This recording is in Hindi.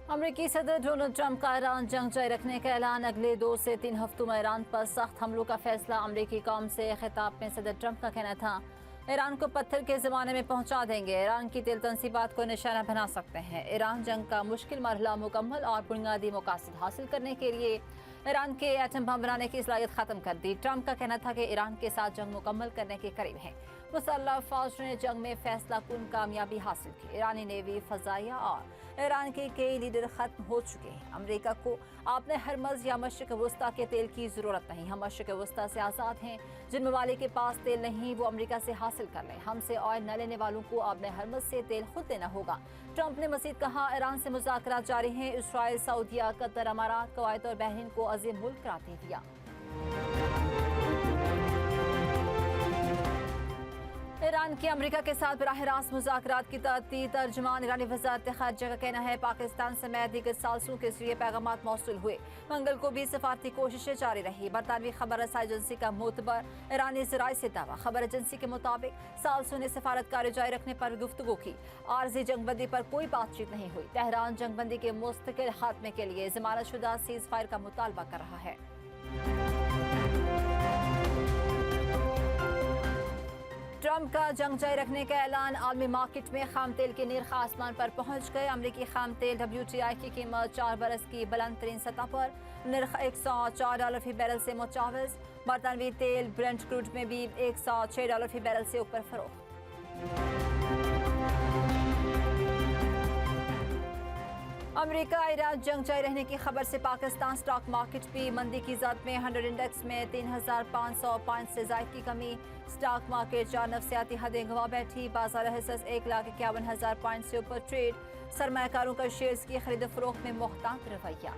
अमरीकी सदर डोनाल्ड ट्रंप का ईरान जंग जारी रखने का ऐलान। अगले 2 से 3 हफ्तों में ईरान पर सख्त हमलों का फैसला। अमरीकी कौम से खिताब में सदर ट्रंप का कहना था, ईरान को पत्थर के ज़माने में पहुंचा देंगे, ईरान की तेल तनसीबात को निशाना बना सकते हैं। ईरान जंग का मुश्किल मरहला मुकम्मल और बुनियादी मकासद हासिल करने के लिए ईरान के एटम बम बनाने की सलाहियत खत्म कर दी। ट्रंप का कहना था कि ईरान के साथ जंग मुकम्मल करने के करीब है। मुसल्लह फौज ने जंग में फैसला कुन कामयाबी हासिल की। ईरानी नेवी, फजाइया और ईरान के कई लीडर खत्म हो चुके हैं। अमेरिका को अपने हरमज या मशरिक वस्ता के तेल की जरूरत नहीं। हम मशरिक वस्ता से आज़ाद हैं। जिन ममालिक के पास तेल नहीं वो अमेरिका से हासिल कर लें। हमसे ऑयल न लेने वालों को अपने हरमज से तेल खुद लेना होगा। ट्रंप ने मजीद कहा, ईरान से मुज़ाकरात जारी हैं। इसराइल, सऊदीया, कतर, अमारात, कुवैत और बहरीन को अज़ीम मुल्क करार दे दिया। ईरान की अमेरिका के साथ बराह रास्त मुज़ाकरात की तरतीब। तर्जुमान ईरानी वज़ारत ख़ारिजा का कहना है, पाकिस्तान समेत दीगर साल्सों के जरिए पैगामात मौसूल हुए। मंगल को भी सफारती कोशिशें जारी रही। बरतानवी खबर रसाई एजेंसी का मोतबर ईरानी ज़राए से दावा। खबर एजेंसी के मुताबिक साल्सों ने सफारतकारी जारी रखने पर गुफ्तगू की। आर्जी जंगबंदी पर कोई बातचीत नहीं हुई। तेहरान जंगबंदी के मुस्तकिल खात्मे के लिए ज़मानतशुदा सीज़ फायर का मुतालबा कर रहा है। ट्रंप का जंग जारी रखने का ऐलान। आलमी मार्केट में खाम तेल के निर्ख आसमान पर पहुंच गए। अमरीकी खाम तेल WTI की कीमत 4 बरस की बुलंद तरीन सतह पर। निर्ख $104 फी बैरल से मुजाविज। बरतानवी तेल ब्रेंट क्रूड में भी $106 फी बैरल से ऊपर फरोख्त। अमेरिका ईरान जंग जारी रहने की खबर से पाकिस्तान स्टॉक मार्केट भी मंदी की जद में। 100 इंडेक्स में 3500 पॉइंट से जायद की कमी। स्टॉक मार्केट 4 नफसियाती हदें गंवा बैठी। बाजार हिस्सा 1,51,000 पॉइंट से ऊपर ट्रेड। सरमायाकारों का शेयर्स की खरीद फरोख्त में मुहतात रवैया।